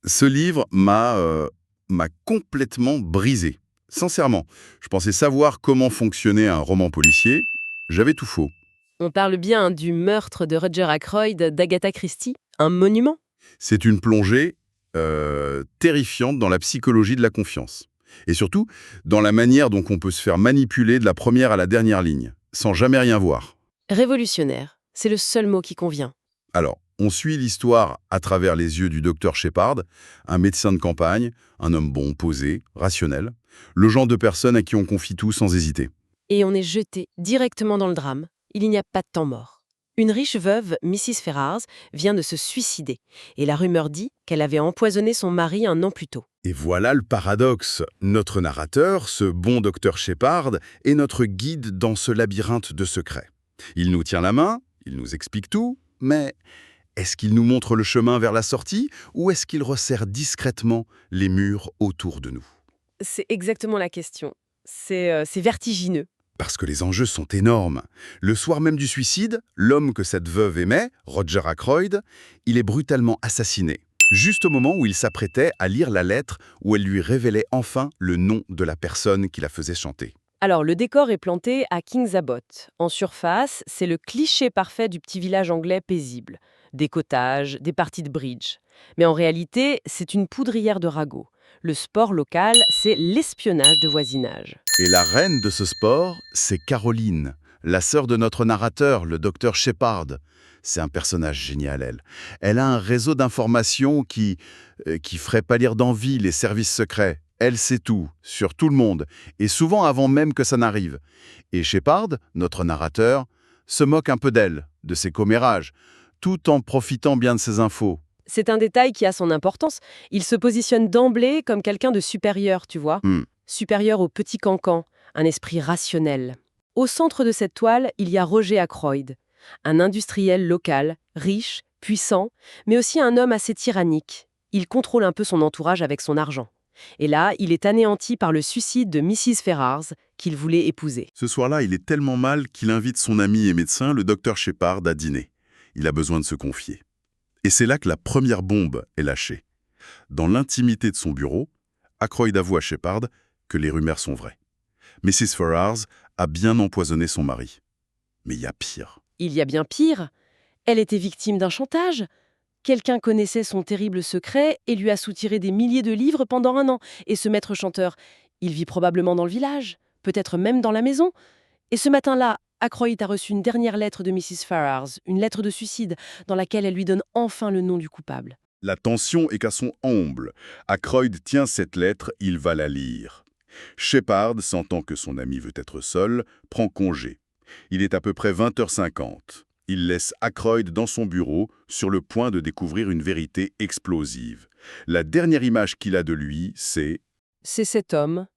Ce livre m'a complètement brisé. Sincèrement, je pensais savoir comment fonctionnait un roman policier. J'avais tout faux. On parle bien du meurtre de Roger Ackroyd d'Agatha Christie, un monument. C'est une plongée terrifiante dans la psychologie de la confiance. Et surtout, dans la manière dont on peut se faire manipuler de la première à la dernière ligne, sans jamais rien voir. Révolutionnaire, c'est le seul mot qui convient. Alors, on suit l'histoire à travers les yeux du docteur Shepard, un médecin de campagne, un homme bon, posé, rationnel, le genre de personne à qui on confie tout sans hésiter. Et on est jeté directement dans le drame. Il n'y a pas de temps mort. Une riche veuve, Mrs. Ferrars, vient de se suicider. Et la rumeur dit qu'elle avait empoisonné son mari un an plus tôt. Et voilà le paradoxe. Notre narrateur, ce bon docteur Shepard, est notre guide dans ce labyrinthe de secrets. Il nous tient la main, il nous explique tout, mais est-ce qu'il nous montre le chemin vers la sortie ou est-ce qu'il resserre discrètement les murs autour de nous? C'est exactement la question. C'est vertigineux. Parce que les enjeux sont énormes. Le soir même du suicide, l'homme que cette veuve aimait, Roger Ackroyd, il est brutalement assassiné, juste au moment où il s'apprêtait à lire la lettre où elle lui révélait enfin le nom de la personne qui la faisait chanter. Alors, le décor est planté à Kings Abbot. En surface, c'est le cliché parfait du petit village anglais paisible. Des cottages, des parties de bridge. Mais en réalité, c'est une poudrière de ragots. Le sport local, c'est l'espionnage de voisinage. Et la reine de ce sport, c'est Caroline, la sœur de notre narrateur, le docteur Shepard. C'est un personnage génial, elle. Elle a un réseau d'informations qui ferait pâlir d'envie les services secrets. Elle sait tout, sur tout le monde, et souvent avant même que ça n'arrive. Et Shepard, notre narrateur, se moque un peu d'elle, de ses commérages, tout en profitant bien de ses infos. C'est un détail qui a son importance. Il se positionne d'emblée comme quelqu'un de supérieur, tu vois. Hmm. Supérieur au petit cancan, un esprit rationnel. Au centre de cette toile, il y a Roger Ackroyd, un industriel local, riche, puissant, mais aussi un homme assez tyrannique. Il contrôle un peu son entourage avec son argent. Et là, il est anéanti par le suicide de Mrs. Ferrars, qu'il voulait épouser. Ce soir-là, il est tellement mal qu'il invite son ami et médecin, le docteur Shepard, à dîner. Il a besoin de se confier. Et c'est là que la première bombe est lâchée. Dans l'intimité de son bureau, Ackroyd avoue à Shepard que les rumeurs sont vraies. Mrs. Ferrars a bien empoisonné son mari. Mais il y a pire. Il y a bien pire. Elle était victime d'un chantage. Quelqu'un connaissait son terrible secret et lui a soutiré des milliers de livres pendant un an. Et ce maître chanteur, il vit probablement dans le village, peut-être même dans la maison. Et ce matin-là, Ackroyd a reçu une dernière lettre de Mrs. Ferrars, une lettre de suicide, dans laquelle elle lui donne enfin le nom du coupable. La tension est qu'à son omble. Ackroyd tient cette lettre, il va la lire. Shepard, sentant que son ami veut être seul, prend congé. Il est à peu près 20h50. Il laisse Ackroyd dans son bureau, sur le point de découvrir une vérité explosive. La dernière image qu'il a de lui, c'est... C'est cet homme,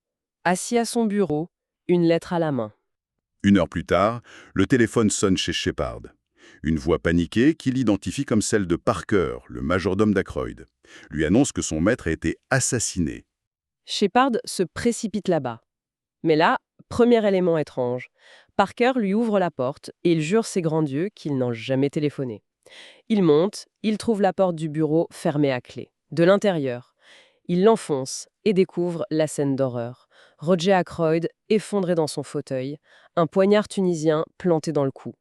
assis à son bureau, une lettre à la main. 1 heure plus tard, le téléphone sonne chez Shepard. Une voix paniquée qu'il identifie comme celle de Parker, le majordome d'Ackroyd, lui annonce que son maître a été assassiné. Shepard se précipite là-bas. Mais là, premier élément étrange. Parker lui ouvre la porte et il jure ses grands dieux qu'il n'a jamais téléphoné. Il monte, il trouve la porte du bureau fermée à clé. De l'intérieur, il l'enfonce et découvre la scène d'horreur. Roger Ackroyd effondré dans son fauteuil, un poignard tunisien planté dans le cou.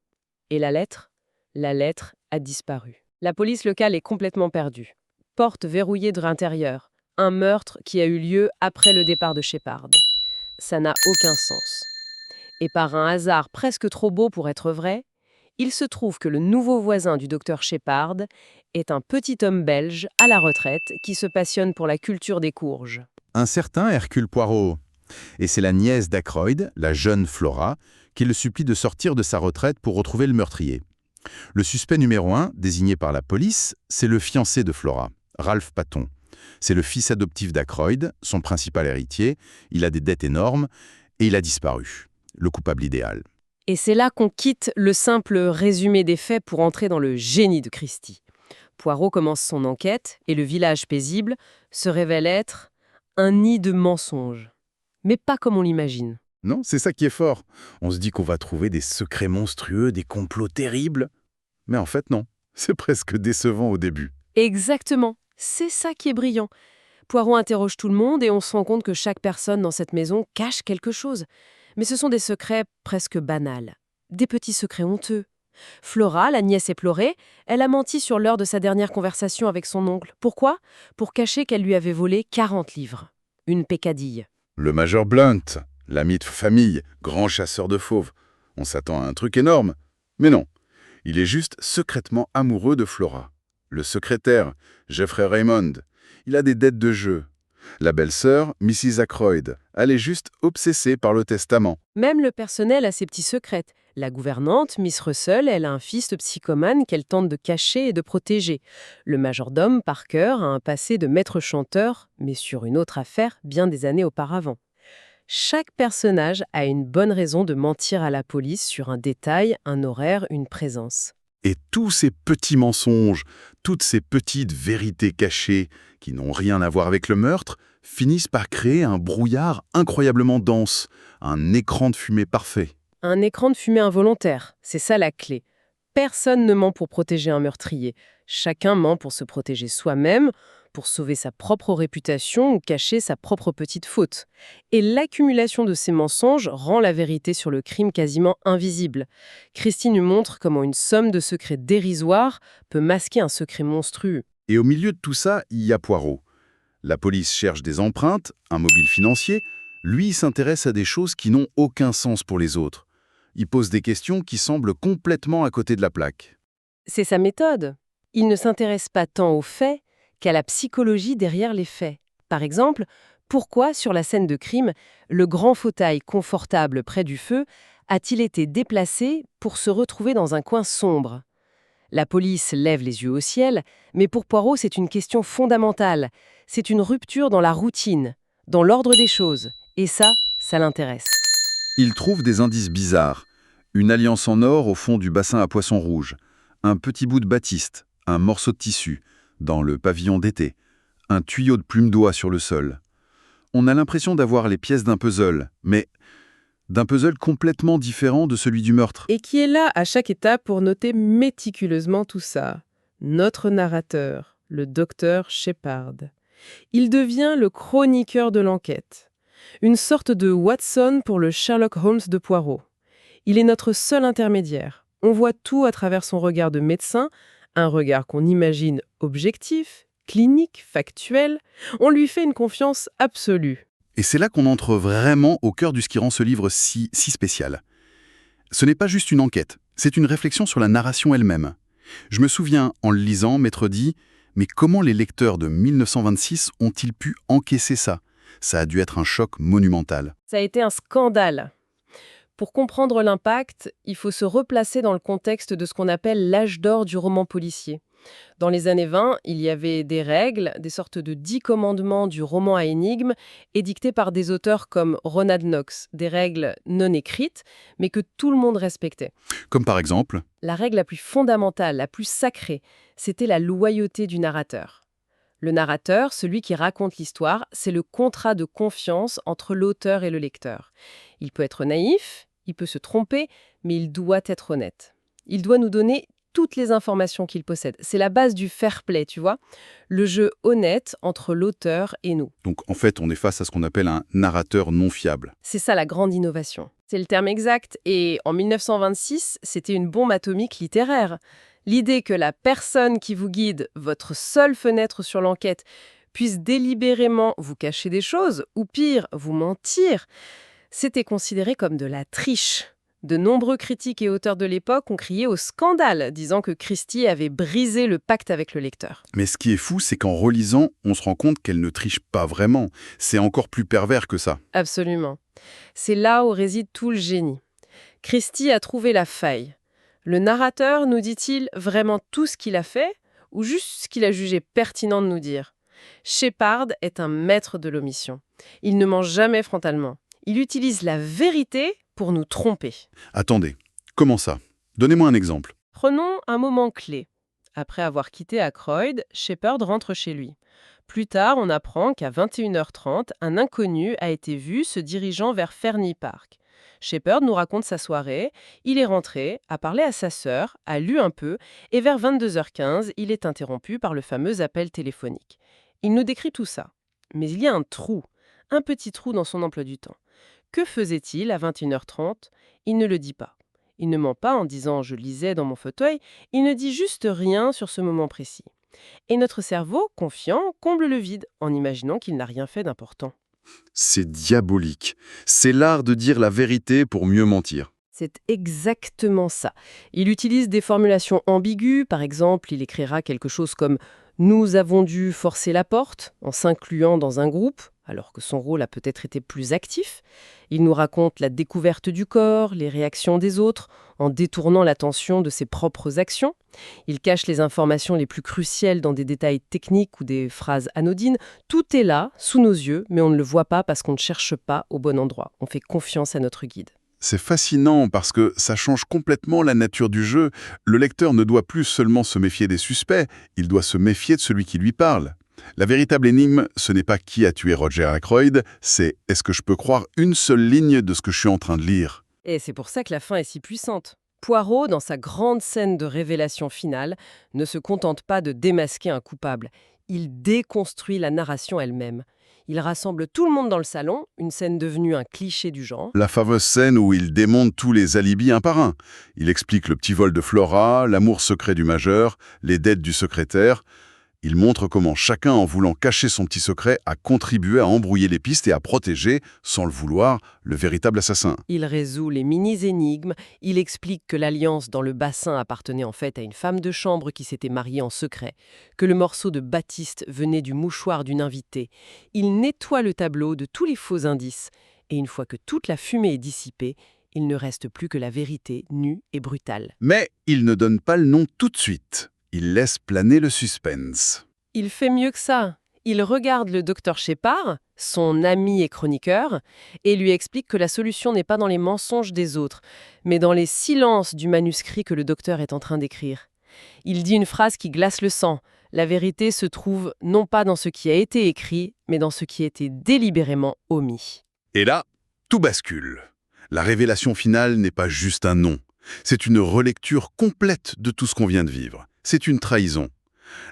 Et la lettre? La lettre a disparu. La police locale est complètement perdue. Porte verrouillée de l'intérieur. Un meurtre qui a eu lieu après le départ de Shepard. Ça n'a aucun sens. Et par un hasard presque trop beau pour être vrai, il se trouve que le nouveau voisin du docteur Shepard est un petit homme belge à la retraite qui se passionne pour la culture des courges. Un certain Hercule Poirot. Et c'est la nièce d'Ackroyd, la jeune Flora, qui le supplie de sortir de sa retraite pour retrouver le meurtrier. Le suspect numéro 1, désigné par la police, c'est le fiancé de Flora, Ralph Patton. C'est le fils adoptif d'Ackroyd, son principal héritier. Il a des dettes énormes et il a disparu. Le coupable idéal. Et c'est là qu'on quitte le simple résumé des faits pour entrer dans le génie de Christie. Poirot commence son enquête et le village paisible se révèle être un nid de mensonges. Mais pas comme on l'imagine. Non, c'est ça qui est fort. On se dit qu'on va trouver des secrets monstrueux, des complots terribles. Mais en fait, non. C'est presque décevant au début. Exactement. C'est ça qui est brillant. Poirot interroge tout le monde et on se rend compte que chaque personne dans cette maison cache quelque chose. Mais ce sont des secrets presque banals. Des petits secrets honteux. Flora, la nièce éplorée, elle a menti sur l'heure de sa dernière conversation avec son oncle. Pourquoi? Pour cacher qu'elle lui avait volé 40 livres. Une peccadille. Le Major Blunt, l'ami de famille, grand chasseur de fauves. On s'attend à un truc énorme. Mais non, il est juste secrètement amoureux de Flora. Le secrétaire, Jeffrey Raymond, il a des dettes de jeu. La belle-sœur, Mrs. Ackroyd, elle est juste obsessée par le testament. Même le personnel a ses petits secrets. La gouvernante, Miss Russell, elle a un fils de psychomane qu'elle tente de cacher et de protéger. Le majordome, Parker, a un passé de maître chanteur, mais sur une autre affaire bien des années auparavant. Chaque personnage a une bonne raison de mentir à la police sur un détail, un horaire, une présence. Et tous ces petits mensonges, toutes ces petites vérités cachées, qui n'ont rien à voir avec le meurtre, finissent par créer un brouillard incroyablement dense, un écran de fumée parfait. Un écran de fumée involontaire, c'est ça la clé. Personne ne ment pour protéger un meurtrier. Chacun ment pour se protéger soi-même, pour sauver sa propre réputation ou cacher sa propre petite faute. Et l'accumulation de ces mensonges rend la vérité sur le crime quasiment invisible. Christie nous montre comment une somme de secrets dérisoires peut masquer un secret monstrueux. Et au milieu de tout ça, il y a Poirot. La police cherche des empreintes, un mobile financier. Lui, il s'intéresse à des choses qui n'ont aucun sens pour les autres. Il pose des questions qui semblent complètement à côté de la plaque. C'est sa méthode. Il ne s'intéresse pas tant aux faits qu'à la psychologie derrière les faits. Par exemple, pourquoi, sur la scène de crime, le grand fauteuil confortable près du feu a-t-il été déplacé pour se retrouver dans un coin sombre? La police lève les yeux au ciel, mais pour Poirot, c'est une question fondamentale. C'est une rupture dans la routine, dans l'ordre des choses. Et ça l'intéresse. Il trouve des indices bizarres. Une alliance en or au fond du bassin à poissons rouges. Un petit bout de batiste, un morceau de tissu, dans le pavillon d'été. Un tuyau de plume d'oie sur le sol. On a l'impression d'avoir les pièces d'un puzzle, mais d'un puzzle complètement différent de celui du meurtre. Et qui est là à chaque étape pour noter méticuleusement tout ça. Notre narrateur, le docteur Shepard. Il devient le chroniqueur de l'enquête. Une sorte de Watson pour le Sherlock Holmes de Poirot. Il est notre seul intermédiaire. On voit tout à travers son regard de médecin, un regard qu'on imagine objectif, clinique, factuel. On lui fait une confiance absolue. Et c'est là qu'on entre vraiment au cœur de ce qui rend ce livre si spécial. Ce n'est pas juste une enquête, c'est une réflexion sur la narration elle-même. Je me souviens, en le lisant, m'être dit « Mais comment les lecteurs de 1926 ont-ils pu encaisser ça ?» Ça a dû être un choc monumental. Ça a été un scandale. Pour comprendre l'impact, il faut se replacer dans le contexte de ce qu'on appelle l'âge d'or du roman policier. Dans les années 20, il y avait des règles, des sortes de 10 commandements du roman à énigmes, édictés par des auteurs comme Ronald Knox, des règles non écrites, mais que tout le monde respectait. Comme par exemple, La règle la plus fondamentale, la plus sacrée, c'était la loyauté du narrateur. Le narrateur, celui qui raconte l'histoire, c'est le contrat de confiance entre l'auteur et le lecteur. Il peut être naïf, il peut se tromper, mais il doit être honnête. Il doit nous donner toutes les informations qu'il possède. C'est la base du fair play, tu vois. Le jeu honnête entre l'auteur et nous. donc en fait, on est face à ce qu'on appelle un narrateur non fiable. C'est ça la grande innovation. C'est le terme exact. Et en 1926, c'était une bombe atomique littéraire. L'idée que la personne qui vous guide, votre seule fenêtre sur l'enquête, puisse délibérément vous cacher des choses, ou pire, vous mentir, c'était considéré comme de la triche. De nombreux critiques et auteurs de l'époque ont crié au scandale, disant que Christie avait brisé le pacte avec le lecteur. Mais ce qui est fou, c'est qu'en relisant, on se rend compte qu'elle ne triche pas vraiment. C'est encore plus pervers que ça. Absolument. C'est là où réside tout le génie. Christie a trouvé la faille. Le narrateur nous dit-il vraiment tout ce qu'il a fait, ou juste ce qu'il a jugé pertinent de nous dire? Shepard est un maître de l'omission. Il ne ment jamais frontalement. Il utilise la vérité pour nous tromper. Attendez, comment ça? Donnez-moi un exemple. Prenons un moment clé. Après avoir quitté Ackroyd, Shepard rentre chez lui. Plus tard, on apprend qu'à 21h30, un inconnu a été vu se dirigeant vers Ferny Park. Shepard nous raconte sa soirée. Il est rentré, a parlé à sa sœur, a lu un peu, et vers 22h15, il est interrompu par le fameux appel téléphonique. Il nous décrit tout ça. Mais il y a un petit trou dans son emploi du temps. Que faisait-il à 21h30 ? Il ne le dit pas. Il ne ment pas en disant « je lisais dans mon fauteuil », il ne dit juste rien sur ce moment précis. Et notre cerveau, confiant, comble le vide en imaginant qu'il n'a rien fait d'important. C'est diabolique. C'est l'art de dire la vérité pour mieux mentir. C'est exactement ça. Il utilise des formulations ambiguës, par exemple, il écrira quelque chose comme « nous avons dû forcer la porte » en s'incluant dans un groupe, alors que son rôle a peut-être été plus actif. Il nous raconte la découverte du corps, les réactions des autres, en détournant l'attention de ses propres actions. Il cache les informations les plus cruciales dans des détails techniques ou des phrases anodines. Tout est là, sous nos yeux, mais on ne le voit pas parce qu'on ne cherche pas au bon endroit. On fait confiance à notre guide. C'est fascinant parce que ça change complètement la nature du jeu. Le lecteur ne doit plus seulement se méfier des suspects, il doit se méfier de celui qui lui parle. La véritable énigme, ce n'est pas qui a tué Roger Ackroyd, c'est est-ce que je peux croire une seule ligne de ce que je suis en train de lire ? Et c'est pour ça que la fin est si puissante. Poirot, dans sa grande scène de révélation finale, ne se contente pas de démasquer un coupable. Il déconstruit la narration elle-même. Il rassemble tout le monde dans le salon, une scène devenue un cliché du genre. La fameuse scène où il démonte tous les alibis un par un. Il explique le petit vol de Flora, l'amour secret du majeur, les dettes du secrétaire. Il montre comment chacun, en voulant cacher son petit secret, a contribué à embrouiller les pistes et à protéger, sans le vouloir, le véritable assassin. Il résout les mini-énigmes, il explique que l'alliance dans le bassin appartenait en fait à une femme de chambre qui s'était mariée en secret, que le morceau de batiste venait du mouchoir d'une invitée. Il nettoie le tableau de tous les faux indices, et une fois que toute la fumée est dissipée, il ne reste plus que la vérité nue et brutale. Mais il ne donne pas le nom tout de suite. Il laisse planer le suspense. Il fait mieux que ça. Il regarde le docteur Shepard, son ami et chroniqueur, et lui explique que la solution n'est pas dans les mensonges des autres, mais dans les silences du manuscrit que le docteur est en train d'écrire. Il dit une phrase qui glace le sang. La vérité se trouve non pas dans ce qui a été écrit, mais dans ce qui a été délibérément omis. Et là, tout bascule. La révélation finale n'est pas juste un nom. C'est une relecture complète de tout ce qu'on vient de vivre. C'est une trahison.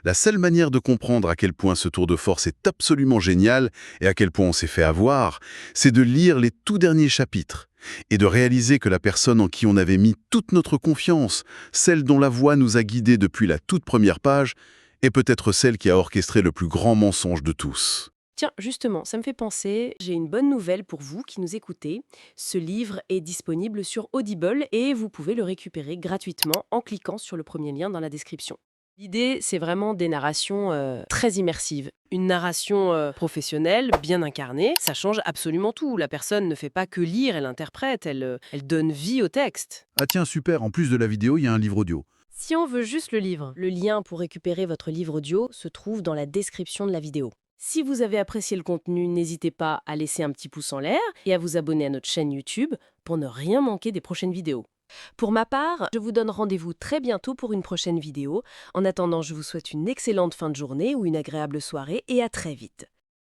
La seule manière de comprendre à quel point ce tour de force est absolument génial et à quel point on s'est fait avoir, c'est de lire les tout derniers chapitres et de réaliser que la personne en qui on avait mis toute notre confiance, celle dont la voix nous a guidés depuis la toute première page, est peut-être celle qui a orchestré le plus grand mensonge de tous. Tiens, justement, ça me fait penser, j'ai une bonne nouvelle pour vous qui nous écoutez. Ce livre est disponible sur Audible et vous pouvez le récupérer gratuitement en cliquant sur le premier lien dans la description. L'idée, c'est vraiment des narrations très immersives. Une narration professionnelle, bien incarnée, ça change absolument tout. La personne ne fait pas que lire, elle interprète, elle donne vie au texte. Ah tiens, super, en plus de la vidéo, il y a un livre audio. Si on veut juste le livre, le lien pour récupérer votre livre audio se trouve dans la description de la vidéo. Si vous avez apprécié le contenu, n'hésitez pas à laisser un petit pouce en l'air et à vous abonner à notre chaîne YouTube pour ne rien manquer des prochaines vidéos. Pour ma part, je vous donne rendez-vous très bientôt pour une prochaine vidéo. En attendant, je vous souhaite une excellente fin de journée ou une agréable soirée et à très vite.